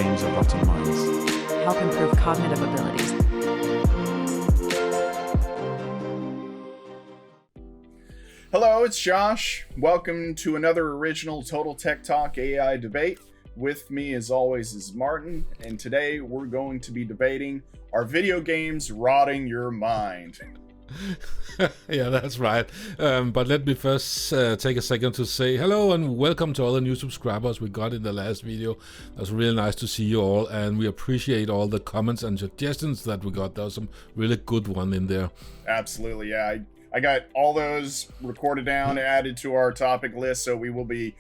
games are rotting minds. Help improve cognitive abilities. Hello, it's Josh. Welcome to another original Total Tech Talk AI debate. With me, as always, is Martin, and today we're going to be debating, are video games rotting your mind? Yeah, that's right. But let me first take a second to say hello and welcome to all the new subscribers we got in the last video. It was really nice to see you all, and we appreciate all the comments and suggestions that we got. There was some really good one in there. Absolutely, yeah. I got all those recorded down, added to our topic list, so we will be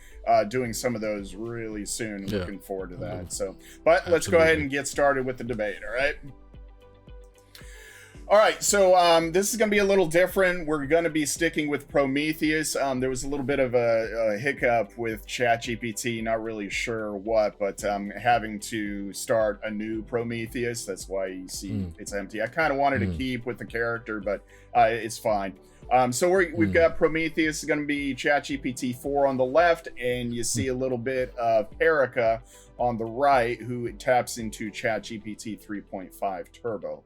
doing some of those really soon. Yeah. Looking forward to that. But let's go ahead and get started with the debate, all right? All right, so this is going to be a little different. We're going to be sticking with Prometheus. There was a little bit of a hiccup with ChatGPT, not really sure what, but having to start a new Prometheus. That's why you see it's empty. I kind of wanted to keep with the character, but it's fine. So we've got Prometheus is going to be ChatGPT 4 on the left, and you see a little bit of Herika on the right, who taps into ChatGPT 3.5 Turbo.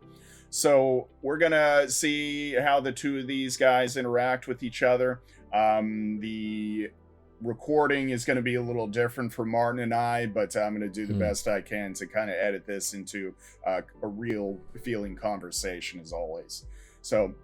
So we're going to see how the two of these guys interact with each other. The recording is going to be a little different for Martin and I, but I'm going to do the best I can to kind of edit this into a real feeling conversation, as always. So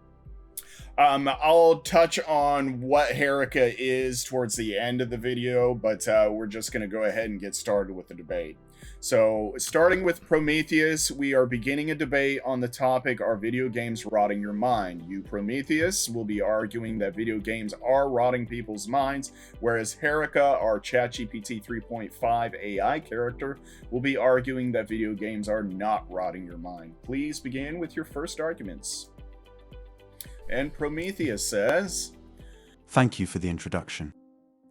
I'll touch on what Herika is towards the end of the video, but we're just going to go ahead and get started with the debate. So, starting with Prometheus, we are beginning a debate on the topic, are video games rotting your mind? You, Prometheus, will be arguing that video games are rotting people's minds, whereas Herika, our ChatGPT 3.5 AI character, will be arguing that video games are not rotting your mind. Please begin with your first arguments. And Prometheus says, Thank you for the introduction.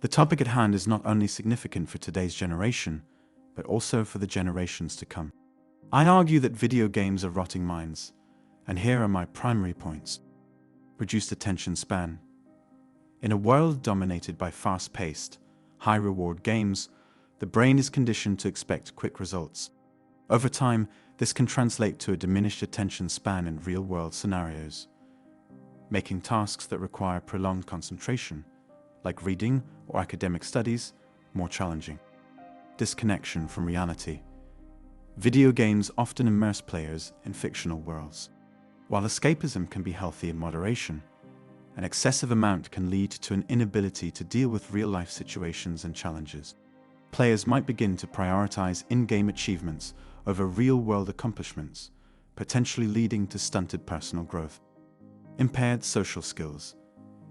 The topic at hand is not only significant for today's generation, but also for the generations to come. I argue that video games are rotting minds, and here are my primary points. Reduced attention span. In a world dominated by fast-paced, high-reward games, the brain is conditioned to expect quick results. Over time, this can translate to a diminished attention span in real-world scenarios, making tasks that require prolonged concentration, like reading or academic studies, more challenging. Disconnection from reality. Video games often immerse players in fictional worlds. While escapism can be healthy in moderation, an excessive amount can lead to an inability to deal with real-life situations and challenges. Players might begin to prioritize in-game achievements over real-world accomplishments, potentially leading to stunted personal growth. Impaired social skills.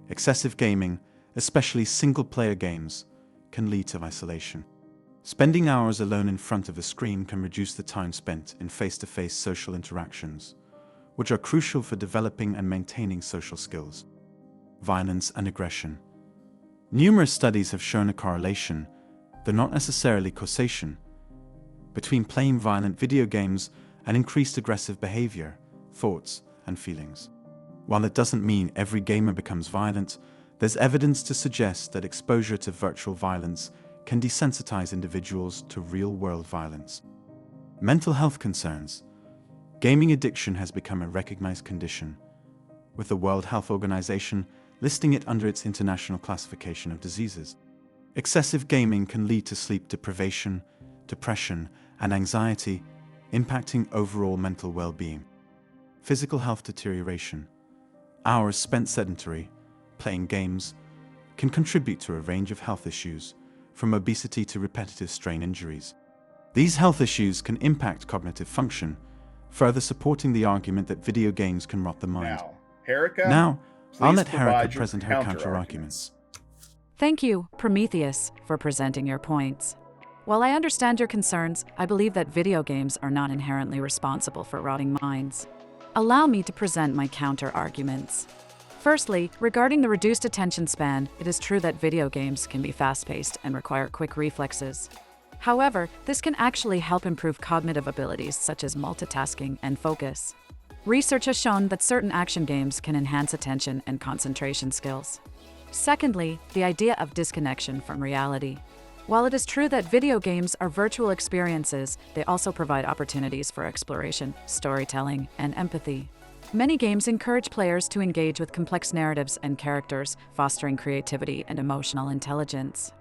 Excessive gaming, especially single-player games, can lead to isolation. Spending hours alone in front of a screen can reduce the time spent in face-to-face social interactions, which are crucial for developing and maintaining social skills. Violence and aggression. Numerous studies have shown a correlation, though not necessarily causation, between playing violent video games and increased aggressive behavior, thoughts, and feelings. While it doesn't mean every gamer becomes violent, there's evidence to suggest that exposure to virtual violence can desensitize individuals to real-world violence. Mental health concerns. Gaming addiction has become a recognized condition, with the World Health Organization listing it under its international classification of diseases. Excessive gaming can lead to sleep deprivation, depression, and anxiety, impacting overall mental well-being. Physical health deterioration. Hours spent sedentary, playing games, can contribute to a range of health issues, from obesity to repetitive strain injuries. These health issues can impact cognitive function, further supporting the argument that video games can rot the mind. Now, I'll let Herika present her counter-arguments. Thank you, Prometheus, for presenting your points. While I understand your concerns, I believe that video games are not inherently responsible for rotting minds. Allow me to present my counter-arguments. Firstly, regarding the reduced attention span, it is true that video games can be fast-paced and require quick reflexes. However, this can actually help improve cognitive abilities such as multitasking and focus. Research has shown that certain action games can enhance attention and concentration skills. Secondly, the idea of disconnection from reality. While it is true that video games are virtual experiences, they also provide opportunities for exploration, storytelling, and empathy. Many games encourage players to engage with complex narratives and characters, fostering creativity and emotional intelligence.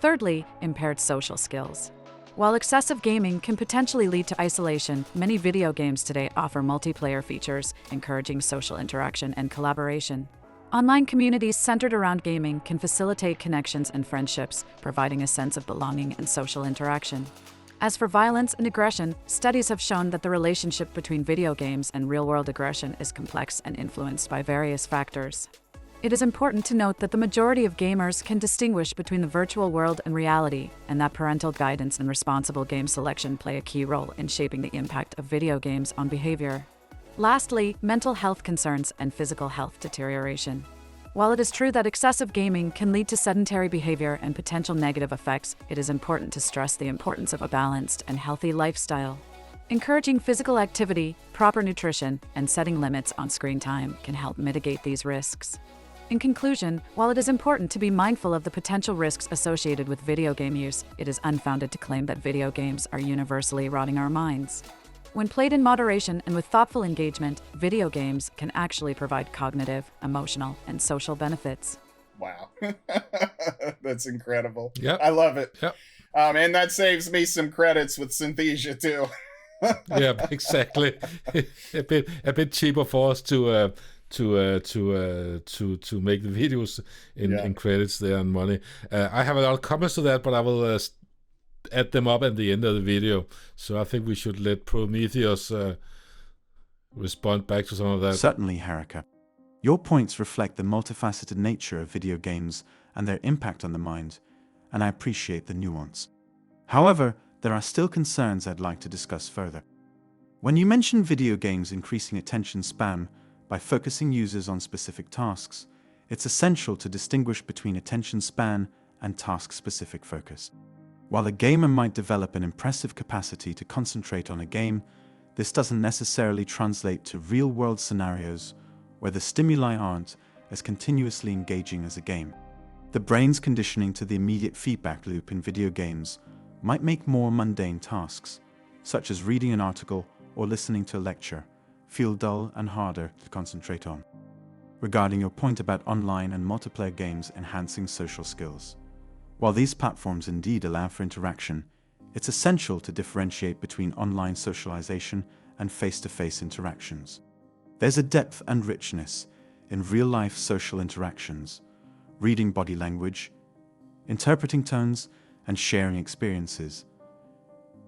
Thirdly, impaired social skills. While excessive gaming can potentially lead to isolation, many video games today offer multiplayer features, encouraging social interaction and collaboration. Online communities centered around gaming can facilitate connections and friendships, providing a sense of belonging and social interaction. As for violence and aggression, studies have shown that the relationship between video games and real-world aggression is complex and influenced by various factors. It is important to note that the majority of gamers can distinguish between the virtual world and reality, and that parental guidance and responsible game selection play a key role in shaping the impact of video games on behavior. Lastly, mental health concerns and physical health deterioration. While it is true that excessive gaming can lead to sedentary behavior and potential negative effects, it is important to stress the importance of a balanced and healthy lifestyle. Encouraging physical activity, proper nutrition, and setting limits on screen time can help mitigate these risks. In conclusion, while it is important to be mindful of the potential risks associated with video game use, it is unfounded to claim that video games are universally rotting our minds. When played in moderation and with thoughtful engagement, video games can actually provide cognitive, emotional, and social benefits. Wow. That's incredible. Yep. I love it. Yep. And that saves me some credits with Synthesia too. Yeah, exactly. a bit cheaper for us to make the videos in credits there and money. I have a lot of comments to that, but I will add them up at the end of the video. So I think we should let Prometheus respond back to some of that. Certainly, Herika. Your points reflect the multifaceted nature of video games and their impact on the mind, and I appreciate the nuance. However, there are still concerns I'd like to discuss further. When you mention video games increasing attention span by focusing users on specific tasks, it's essential to distinguish between attention span and task-specific focus. While a gamer might develop an impressive capacity to concentrate on a game, this doesn't necessarily translate to real-world scenarios where the stimuli aren't as continuously engaging as a game. The brain's conditioning to the immediate feedback loop in video games might make more mundane tasks, such as reading an article or listening to a lecture, feel dull and harder to concentrate on. Regarding your point about online and multiplayer games enhancing social skills, while these platforms indeed allow for interaction, it's essential to differentiate between online socialization and face-to-face interactions. There's a depth and richness in real-life social interactions, reading body language, interpreting tones, and sharing experiences,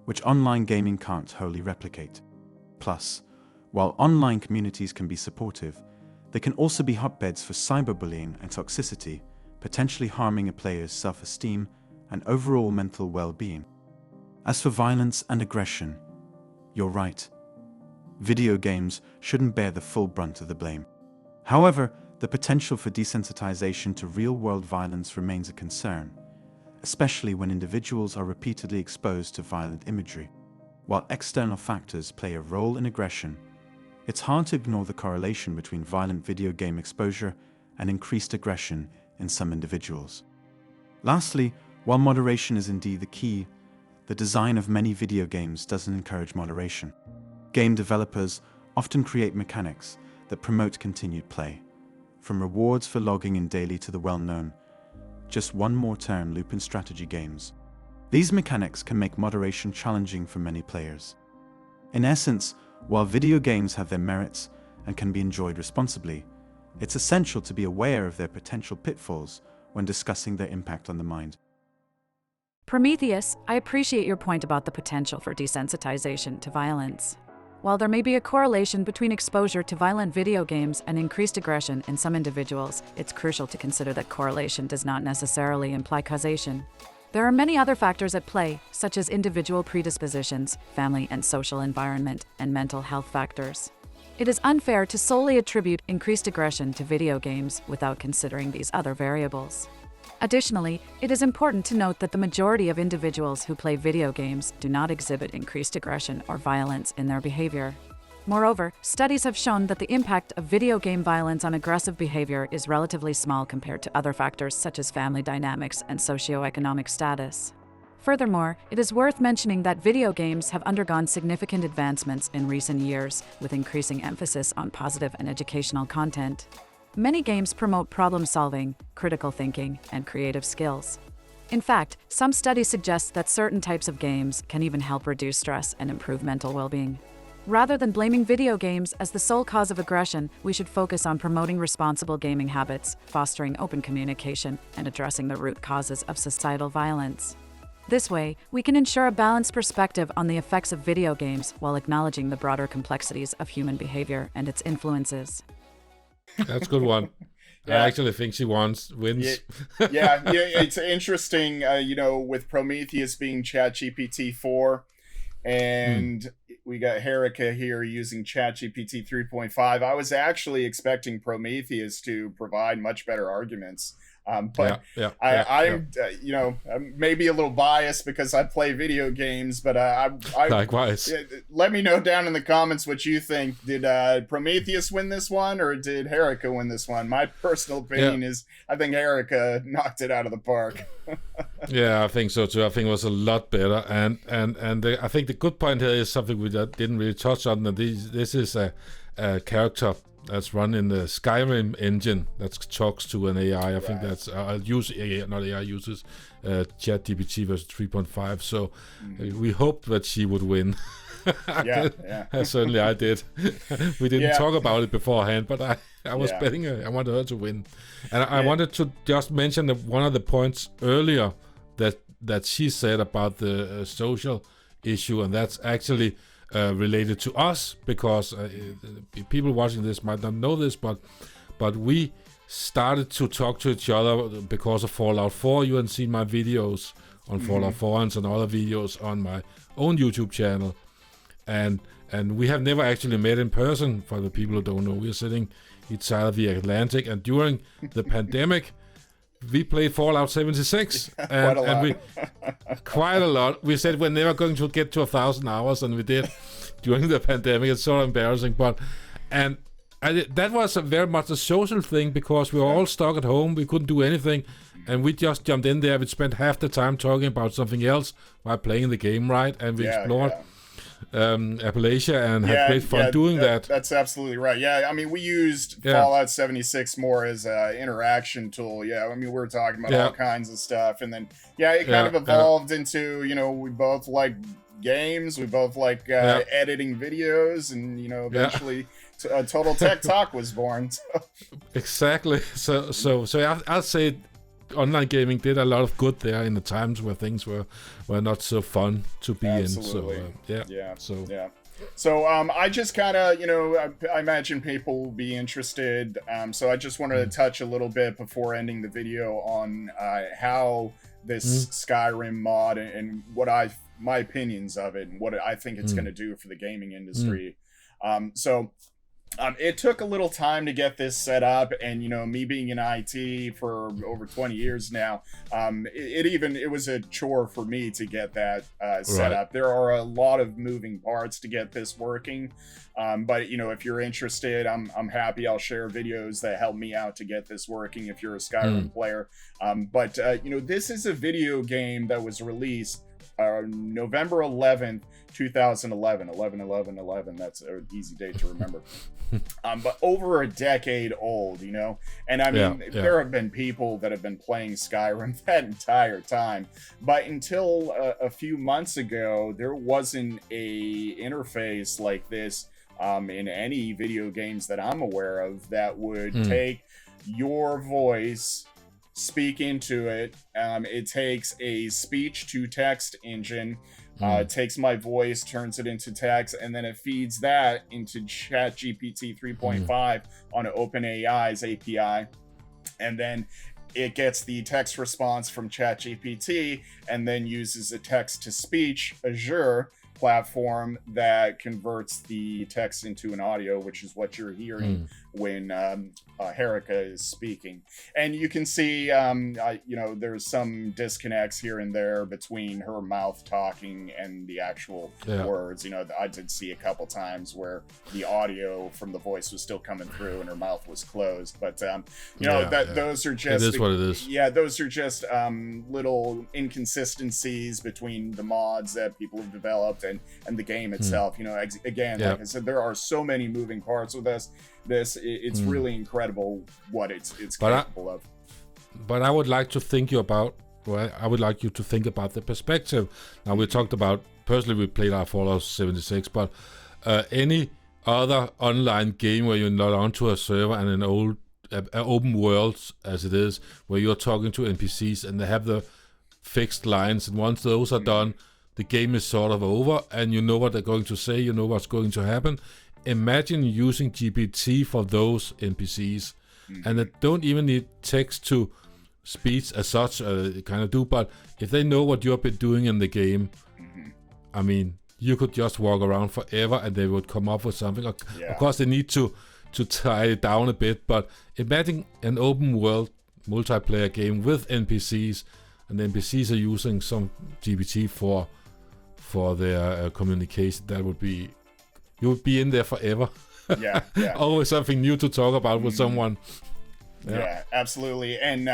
which online gaming can't wholly replicate. Plus, while online communities can be supportive, they can also be hotbeds for cyberbullying and toxicity, potentially harming a player's self-esteem and overall mental well-being. As for violence and aggression, you're right. Video games shouldn't bear the full brunt of the blame. However, the potential for desensitization to real-world violence remains a concern, especially when individuals are repeatedly exposed to violent imagery. While external factors play a role in aggression, it's hard to ignore the correlation between violent video game exposure and increased aggression in some individuals. Lastly, while moderation is indeed the key, the design of many video games doesn't encourage moderation. Game developers often create mechanics that promote continued play, from rewards for logging in daily to the well-known just one more turn loop in strategy games. These mechanics can make moderation challenging for many players. In essence, while video games have their merits and can be enjoyed responsibly, it's essential to be aware of their potential pitfalls when discussing their impact on the mind. Prometheus, I appreciate your point about the potential for desensitization to violence. While there may be a correlation between exposure to violent video games and increased aggression in some individuals, it's crucial to consider that correlation does not necessarily imply causation. There are many other factors at play, such as individual predispositions, family and social environment, and mental health factors. It is unfair to solely attribute increased aggression to video games without considering these other variables. Additionally, it is important to note that the majority of individuals who play video games do not exhibit increased aggression or violence in their behavior. Moreover, studies have shown that the impact of video game violence on aggressive behavior is relatively small compared to other factors such as family dynamics and socioeconomic status. Furthermore, it is worth mentioning that video games have undergone significant advancements in recent years, with increasing emphasis on positive and educational content. Many games promote problem-solving, critical thinking, and creative skills. In fact, some studies suggest that certain types of games can even help reduce stress and improve mental well-being. Rather than blaming video games as the sole cause of aggression, we should focus on promoting responsible gaming habits, fostering open communication, and addressing the root causes of societal violence. This way, we can ensure a balanced perspective on the effects of video games while acknowledging the broader complexities of human behavior and its influences. That's a good one. Yeah. I actually think she wins. Yeah, it's interesting, with Prometheus being ChatGPT 4, and we got Herika here using ChatGPT 3.5. I was actually expecting Prometheus to provide much better arguments. But I'm maybe a little biased because I play video games, but I likewise. Let me know down in the comments what you think. Did Prometheus win this one, or did Herika win this one? My personal opinion is I think Herika knocked it out of the park. Yeah, I think so too. I think it was a lot better, and I think the good point here is something we didn't really touch on. That this is a character that's run in the Skyrim engine that talks to an AI. I think that's AI uses ChatGPT version 3.5. So we hoped that she would win. Certainly I did. We didn't talk about it beforehand, but I was betting her. I wanted her to win. And I wanted to just mention that one of the points earlier that she said about the social issue, and that's actually related to us, because people watching this might not know this, but we started to talk to each other because of Fallout 4. You haven't seen my videos on Fallout 4 and some other videos on my own YouTube channel, and we have never actually met in person. For the people who don't know, we're sitting each side of the Atlantic, and during the pandemic we played Fallout 76 and we quite a lot. We said we're never going to get to 1,000 hours, and we did during the pandemic. It's so embarrassing, but that was very much a social thing, because we were all stuck at home. We couldn't do anything, and we just jumped in there. We spent half the time talking about something else while playing the game, right? And we explored Appalachia and had great fun doing that. That's absolutely right. Yeah, I mean, we used Fallout 76 more as an interaction tool. Yeah, I mean, we were talking about all kinds of stuff, and then it kind of evolved into, we both like games, we both like editing videos, and eventually Total Tech Talk was born. So. Exactly. So I'll say online gaming did a lot of good there in the times where things were not so fun to be in. So So I just kind of, I imagine people will be interested. So I just wanted to touch a little bit before ending the video on how this Skyrim mod and what my opinions of it and what I think it's going to do for the gaming industry. It took a little time to get this set up, and me being in IT for over 20 years now, it was a chore for me to get that set up. There are a lot of moving parts to get this working, but if you're interested, I'm happy. I'll share videos that help me out to get this working if you're a Skyrim player. But this is a video game that was released November 11th, 2011. 11/11/11. That's an easy date to remember. But over a decade old, and I mean, there have been people that have been playing Skyrim that entire time, but until a few months ago, there wasn't a interface like this in any video games that I'm aware of that would take your voice, speak into it. It takes a speech to text engine. It takes my voice, turns it into text, and then it feeds that into ChatGPT 3.5 on OpenAI's API. And then it gets the text response from ChatGPT and then uses a text-to-speech Azure platform that converts the text into an audio, which is what you're hearing when Herika is speaking, and you can see, there's some disconnects here and there between her mouth talking and the actual words. I did see a couple times where the audio from the voice was still coming through and her mouth was closed, but those are just, it is what it is. Yeah, those are just little inconsistencies between the mods that people have developed and the game itself. Again, like I said, there are so many moving parts with this. It's really incredible what it's capable of. But I would like to think about the perspective. Now, we talked about, personally, we played our Fallout 76, but any other online game where you're not onto a server and an open world as it is, where you're talking to NPCs and they have the fixed lines, and once those are done, the game is sort of over, and you know what they're going to say, you know what's going to happen. Imagine using GPT for those NPCs, and they don't even need text to speech as such, they kind of do, but if they know what you've been doing in the game, I mean, you could just walk around forever and they would come up with something. Of course, they need to tie it down a bit, but imagine an open world multiplayer game with NPCs, and the NPCs are using some GPT for their communication. That would be, you would be in there forever. Yeah. Always something new to talk about with someone. Yeah, absolutely. And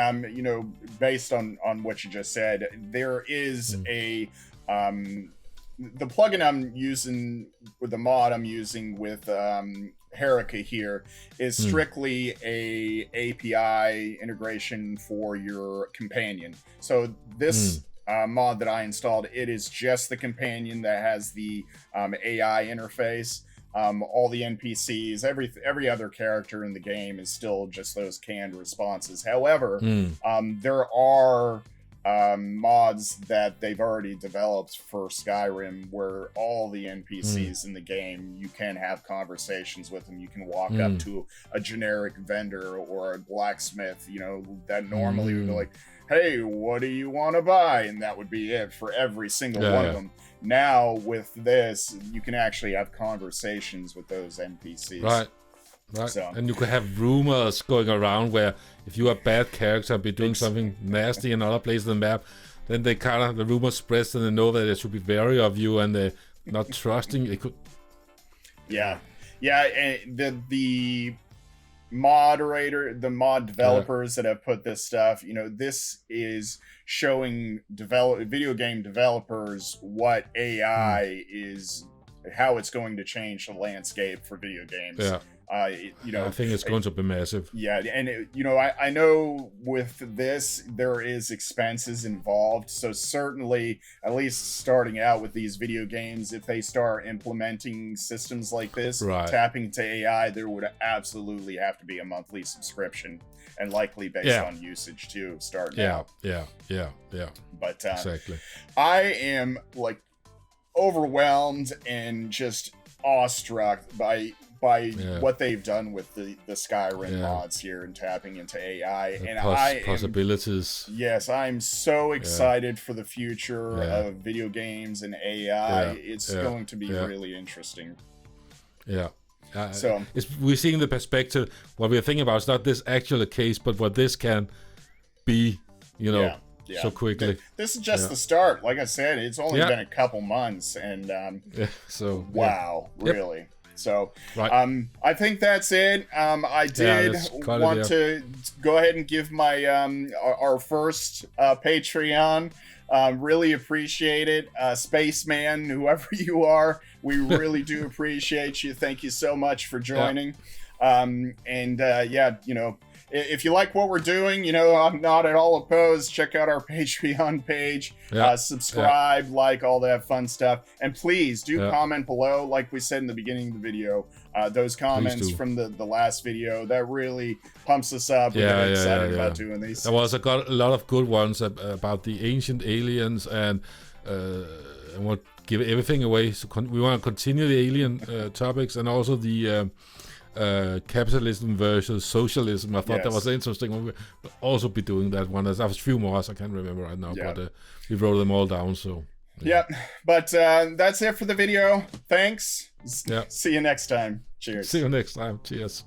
based on what you just said, there is a the plugin I'm using, with the mod I'm using with Herika here, is strictly a API integration for your companion. So this mod that I installed, it is just the companion that has the AI interface. All the NPCs, every other character in the game is still just those canned responses. However, there are mods that they've already developed for Skyrim where all the NPCs in the game, you can have conversations with them. You can walk up to a generic vendor or a blacksmith, that normally would be like, hey, what do you want to buy? And that would be it for every single one of them. Now, with this, you can actually have conversations with those NPCs. Right. So. And you could have rumors going around where if you are a bad character and be doing something nasty in another place on the map, then the rumor spreads and they know that they should be wary of you and they're not trusting. It could. Yeah. And the mod developers that have put this stuff, this is showing video game developers what AI is, how it's going to change the landscape for video games. I think it's going to be massive. Yeah, and I know with this there is expenses involved, so certainly, at least starting out with these video games, if they start implementing systems like this, tapping to AI, there would absolutely have to be a monthly subscription, and likely based on usage too, starting out. Yeah. But exactly, I am overwhelmed and just awestruck by what they've done with the Skyrim mods here and tapping into AI. Possibilities. Yes, I'm so excited for the future of video games and AI. It's going to be really interesting. So we're seeing the perspective. What we're thinking about is not this actual case, but what this can be, so quickly. This is just the start. Like I said, it's only been a couple months, and really. So I think that's it. I did want to go ahead and give my our first Patreon. Really appreciate it. Spaceman, whoever you are, we really do appreciate you. Thank you so much for joining. If you like what we're doing, I'm not at all opposed. Check out our Patreon page. Subscribe, like all that fun stuff. And please do comment below, like we said in the beginning of the video. Those comments from the last video, that really pumps us up. We get excited about doing these. There was a lot of good ones about the ancient aliens, and I won't give everything away. So we want to continue the alien topics, and also the capitalism versus socialism. I thought that was interesting. We'll also be doing that one. There's a few more, I can't remember right now, but we wrote them all down. So but that's it for the video. Thanks. See you next time. Cheers. See you next time. Cheers.